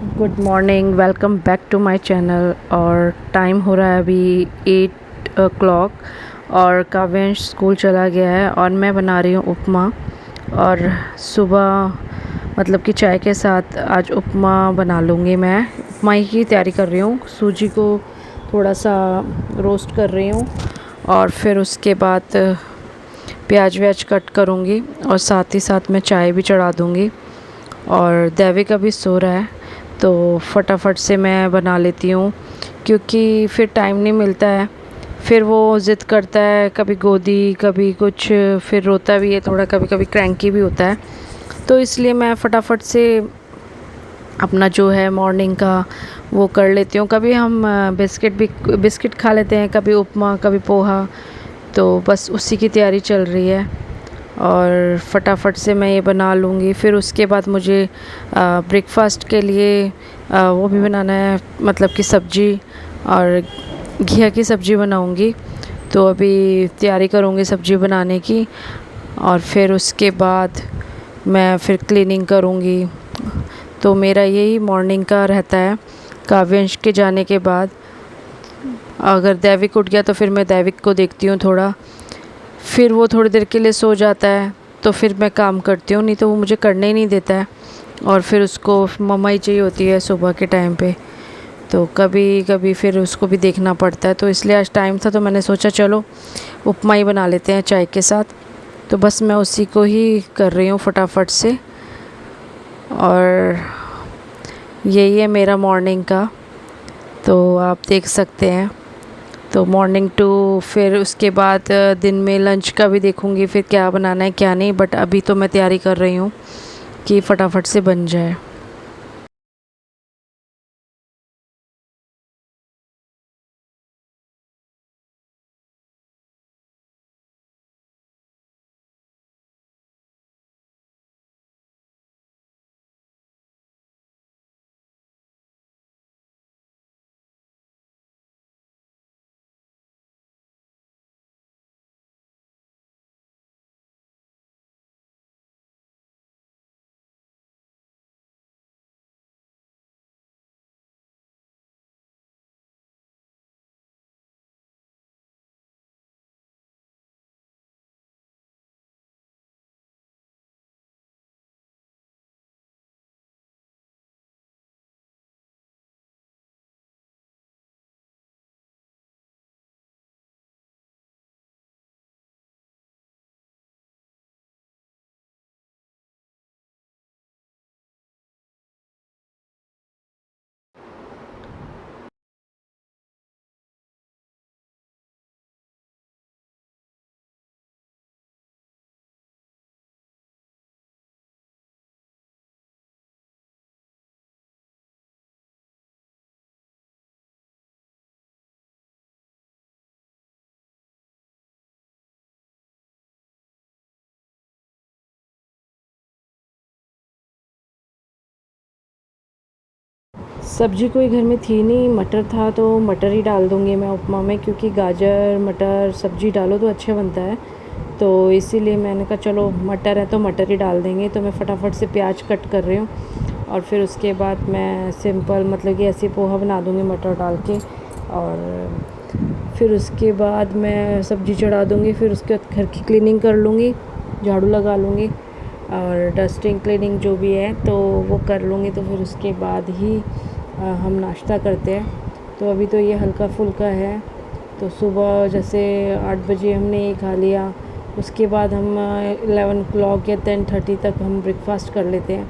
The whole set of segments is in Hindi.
Good morning, welcome back to my channel. और टाइम हो रहा है अभी 8 o'clock और काव्यांश स्कूल चला गया है और मैं बना रही हूँ उपमा। और सुबह मतलब कि चाय के साथ आज उपमा बना लूँगी। मैं उपमा ही की तैयारी कर रही हूँ। सूजी को थोड़ा सा रोस्ट कर रही हूँ और फिर उसके बाद प्याज व्याज कट करूँगी और साथ ही साथ मैं चाय भी चढ़ा दूँगी। और दैविक अभी सो रहा है तो फटाफट से मैं बना लेती हूँ, क्योंकि फिर टाइम नहीं मिलता है। फिर वो ज़िद करता है, कभी गोदी कभी कुछ, फिर रोता भी है थोड़ा, कभी कभी क्रैंकी भी होता है। तो इसलिए मैं फटाफट से अपना जो है मॉर्निंग का वो कर लेती हूँ। कभी हम बिस्किट खा लेते हैं, कभी उपमा कभी पोहा। तो बस उसी की तैयारी चल रही है और फटाफट से मैं ये बना लूँगी। फिर उसके बाद मुझे ब्रेकफास्ट के लिए वो भी बनाना है, मतलब कि सब्ज़ी और घिया की सब्ज़ी बनाऊँगी। तो अभी तैयारी करूँगी सब्ज़ी बनाने की और फिर उसके बाद मैं फिर क्लीनिंग करूँगी। तो मेरा यही मॉर्निंग का रहता है। काव्यांश के जाने के बाद अगर दैविक उठ गया तो फिर मैं दैविक को देखती हूँ थोड़ा, फिर वो थोड़ी देर के लिए सो जाता है तो फिर मैं काम करती हूँ, नहीं तो वो मुझे करने ही नहीं देता है। और फिर उसको मम्मा ही चाहिए होती है सुबह के टाइम पे, तो कभी कभी फिर उसको भी देखना पड़ता है। तो इसलिए आज टाइम था तो मैंने सोचा चलो उपमा ही बना लेते हैं चाय के साथ। तो बस मैं उसी को ही कर रही हूँ फटाफट से। और यही है मेरा मॉर्निंग का, तो आप देख सकते हैं। तो मॉर्निंग टू फिर उसके बाद दिन में लंच का भी देखूँगी फिर क्या बनाना है क्या नहीं। बट अभी तो मैं तैयारी कर रही हूँ कि फटाफट से बन जाए। सब्जी कोई घर में थी नहीं, मटर था तो मटर ही डाल दूँगी मैं उपमा में, क्योंकि गाजर मटर सब्जी डालो तो अच्छा बनता है। तो इसीलिए मैंने कहा चलो मटर है तो मटर ही डाल देंगे। तो मैं फटाफट से प्याज कट कर रही हूँ और फिर उसके बाद मैं सिंपल मतलब कि ऐसे पोहा बना दूँगी मटर डाल के। और फिर उसके बाद मैं सब्ज़ी चढ़ा दूँगी। फिर उसके बाद घर की क्लीनिंग कर लूँगी, झाड़ू लगा लूँगी और डस्टिंग क्लीनिंग जो भी है तो वो कर लूँगी। तो फिर उसके बाद ही हम नाश्ता करते हैं। तो अभी तो ये हल्का फुल्का है। तो सुबह जैसे 8 बजे हमने ये खा लिया, उसके बाद हम 11 o'clock या 10:30 तक हम ब्रेकफास्ट कर लेते हैं।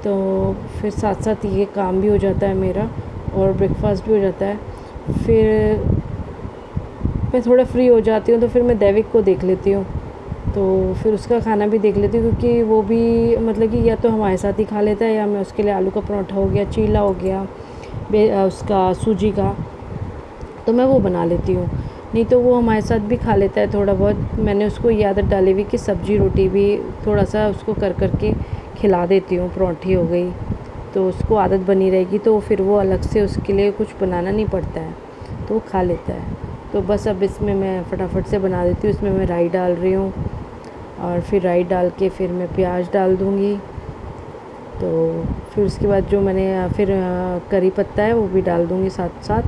तो फिर साथ साथ ये काम भी हो जाता है मेरा और ब्रेकफास्ट भी हो जाता है। फिर मैं थोड़ा फ्री हो जाती हूँ तो फिर मैं दैविक को देख लेती हूँ। तो फिर उसका खाना भी देख लेती हूँ, क्योंकि वो भी मतलब कि या तो हमारे साथ ही खा लेता है या मैं उसके लिए आलू का पराठा हो गया, चीला हो गया, उसका सूजी का, तो मैं वो बना लेती हूँ। नहीं तो वो हमारे साथ भी खा लेता है थोड़ा बहुत। मैंने उसको ये आदत डाली हुई कि सब्जी रोटी भी थोड़ा सा उसको कर कर के खिला देती हूँ। पराठी हो गई तो उसको आदत बनी रहेगी, तो फिर वो अलग से उसके लिए कुछ बनाना नहीं पड़ता है, तो वो खा लेता है। तो बस अब इसमें मैं फटाफट से बना देती हूँ। इसमें मैं राई डाल रही हूँ और फिर राई डाल के फिर मैं प्याज डाल दूँगी तो फिर उसके बाद जो मैंने फिर करी पत्ता है वो भी डाल दूँगी साथ साथ,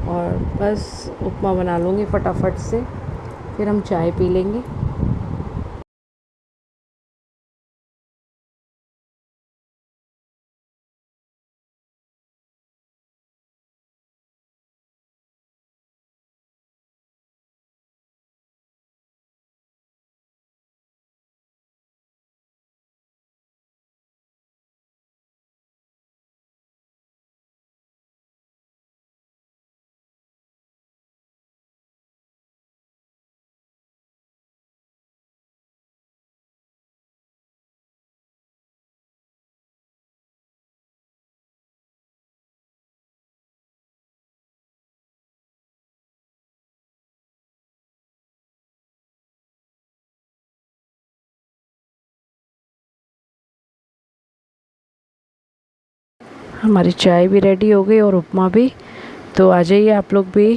और बस उपमा बना लूँगी फटाफट से, फिर हम चाय पी लेंगे। हमारी चाय भी रेडी हो गई और उपमा भी। तो आ जाइए आप लोग भी।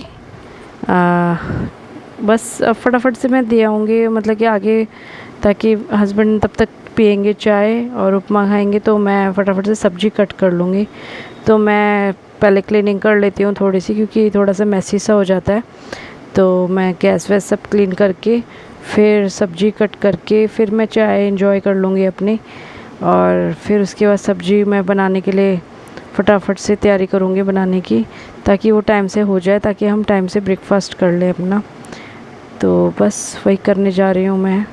बस अब फटाफट से मैं दे आऊँगी, मतलब कि आगे, ताकि हस्बैंड तब तक पियेंगे चाय और उपमा खाएंगे, तो मैं फटाफट से सब्ज़ी कट कर लूँगी। तो मैं पहले क्लीनिंग कर लेती हूँ थोड़ी सी, क्योंकि थोड़ा सा मैसी सा हो जाता है। तो मैं गैस वैस सब क्लीन करके फिर सब्ज़ी कट करके फिर मैं चाय एंजॉय कर लूँगी अपनी। और फिर उसके बाद सब्ज़ी मैं बनाने के लिए फटाफट से तैयारी करूँगी बनाने की, ताकि वो टाइम से हो जाए, ताकि हम टाइम से ब्रेकफास्ट कर लें अपना। तो बस वही करने जा रही हूँ मैं।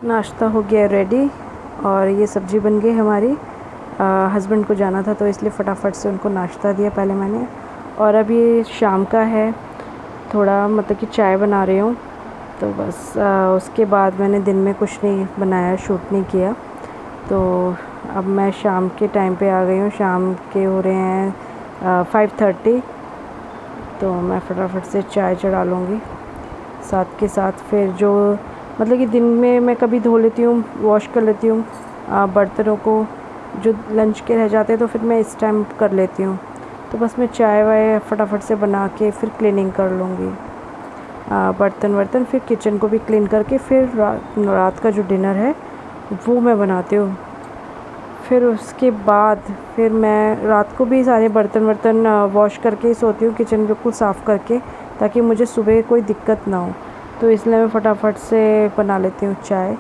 नाश्ता हो गया रेडी, और ये सब्ज़ी बन गई हमारी। हस्बैंड को जाना था, तो इसलिए फटाफट से उनको नाश्ता दिया पहले मैंने। और अब ये शाम का है, थोड़ा मतलब कि चाय बना रही हूँ। तो बस उसके बाद मैंने दिन में कुछ नहीं बनाया, शूट नहीं किया। तो अब मैं शाम के टाइम पे आ गई हूँ। शाम के हो रहे हैं 5:30। तो मैं फटाफट से चाय चढ़ा लूँगी। साथ के साथ फिर जो, मतलब कि दिन में मैं कभी धो लेती हूँ, वॉश कर लेती हूँ बर्तनों को, जो लंच के रह जाते हैं, तो फिर मैं इस टाइम कर लेती हूँ। तो बस मैं चाय वाय फटाफट से बना के फिर क्लीनिंग कर लूँगी। बर्तन वर्तन फिर किचन को भी क्लीन करके फिर रात का जो डिनर है वो मैं बनाती हूँ। फिर उसके बाद फिर मैं रात को भी सारे बर्तन वर्तन वॉश करके ही सोती हूँ, किचन बिल्कुल साफ़ करके, ताकि मुझे सुबह कोई दिक्कत ना हो। तो इसलिए मैं फटाफट से बना लेती हूँ चाय।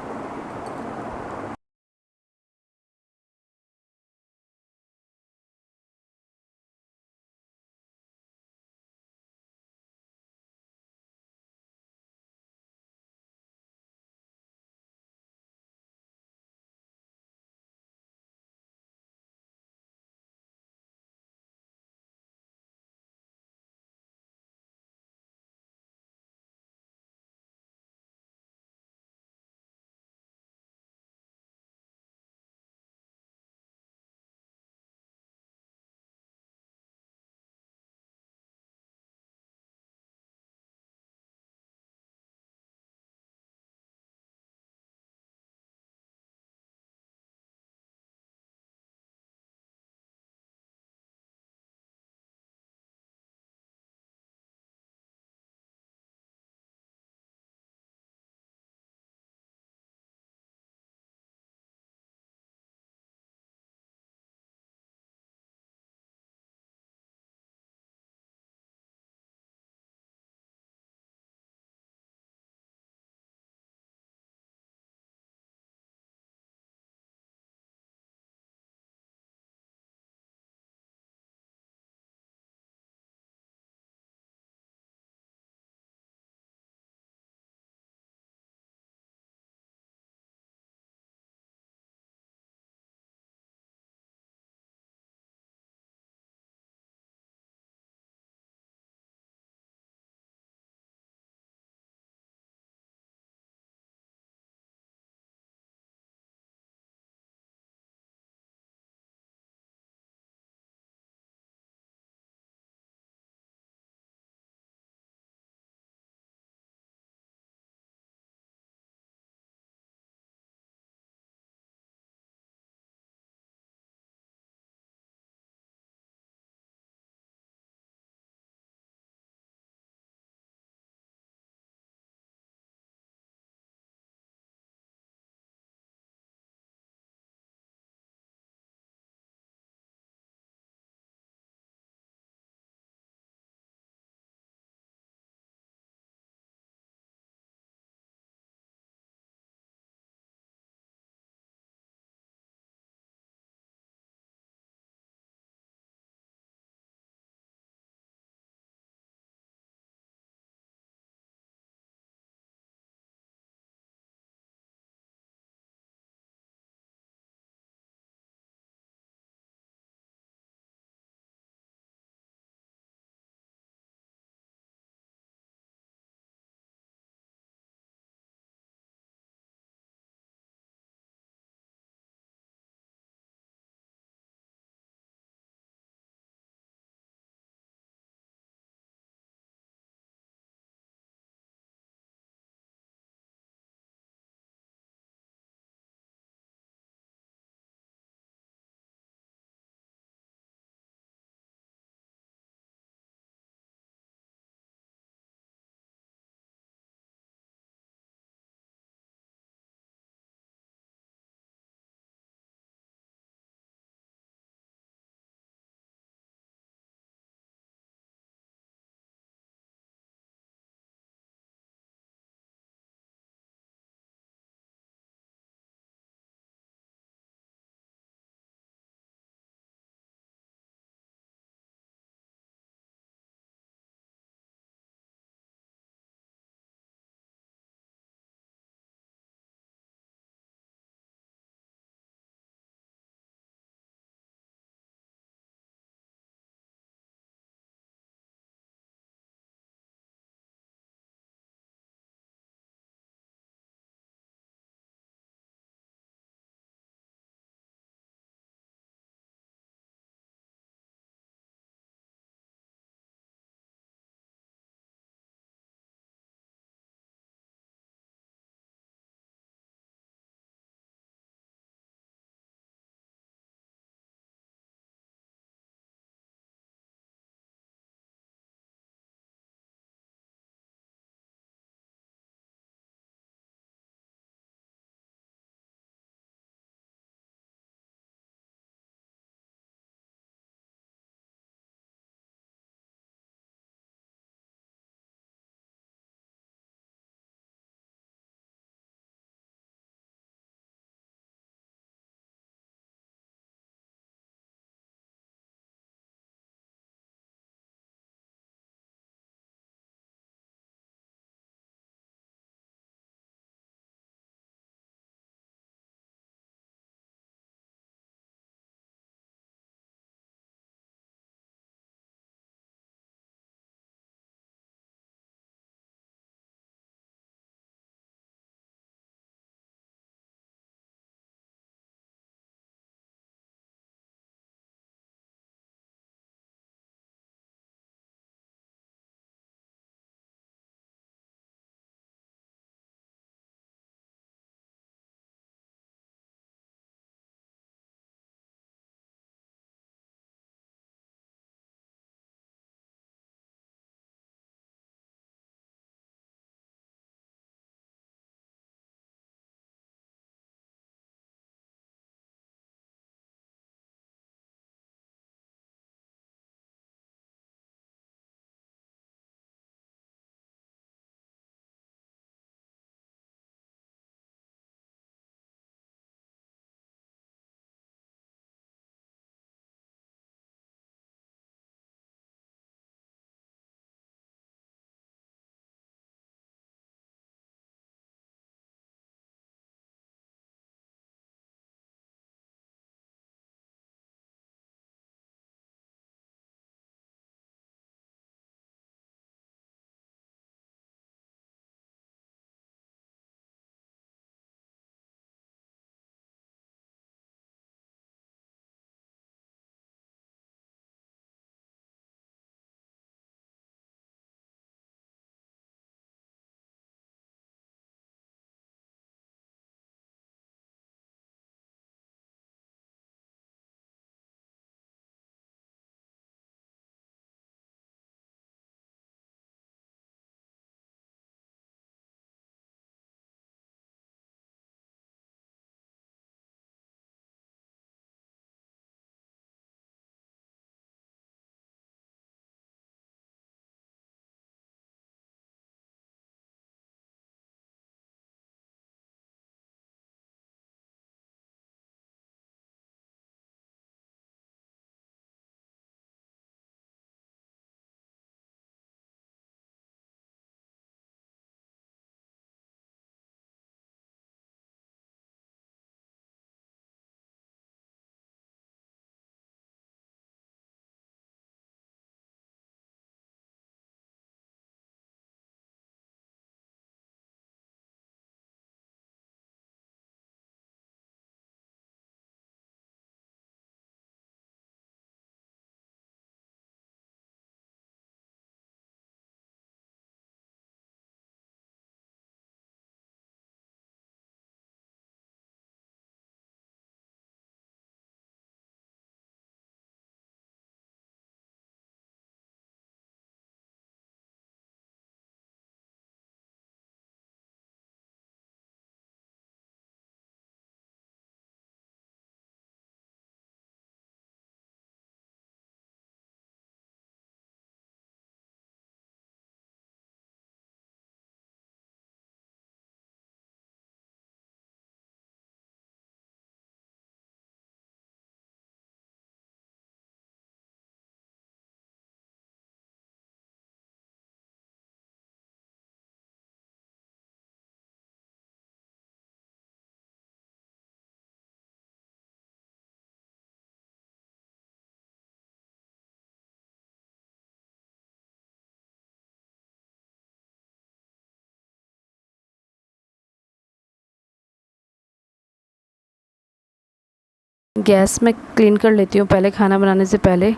गैस मैं क्लीन कर लेती हूँ पहले, खाना बनाने से पहले।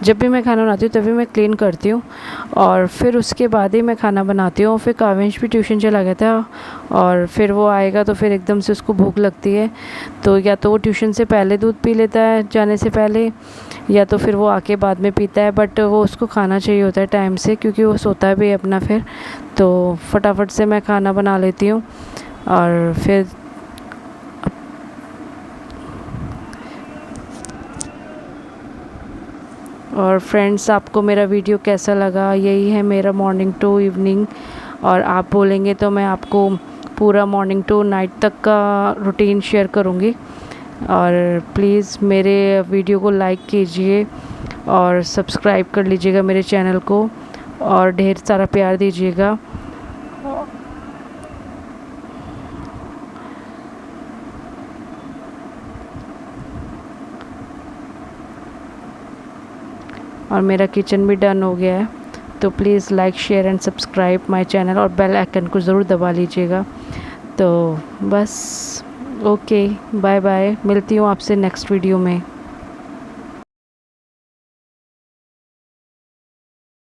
जब भी मैं खाना बनाती हूँ तभी मैं क्लीन करती हूँ और फिर उसके बाद ही मैं खाना बनाती हूँ। फिर काव्यांश भी ट्यूशन चला गया था और फिर वो आएगा तो फिर एकदम से उसको भूख लगती है, तो या तो वो ट्यूशन से पहले दूध पी लेता है जाने से पहले, या तो फिर वो आके बाद में पीता है। बट वो उसको खाना चाहिए होता है टाइम से, क्योंकि वो सोता भी है अपना फिर। तो फटाफट से मैं खाना बना लेती हूँ और फिर और फ्रेंड्स, आपको मेरा वीडियो कैसा लगा? यही है मेरा मॉर्निंग टू इवनिंग, और आप बोलेंगे तो मैं आपको पूरा मॉर्निंग टू नाइट तक का रूटीन शेयर करूँगी। और प्लीज़ मेरे वीडियो को लाइक कीजिए और सब्सक्राइब कर लीजिएगा मेरे चैनल को, और ढेर सारा प्यार दीजिएगा। और मेरा किचन भी डन हो गया है, तो please like share and subscribe my channel और बेल आइकन को ज़रूर दबा लीजिएगा। तो बस ओके, बाय बाय, मिलती हूँ आपसे नेक्स्ट वीडियो में।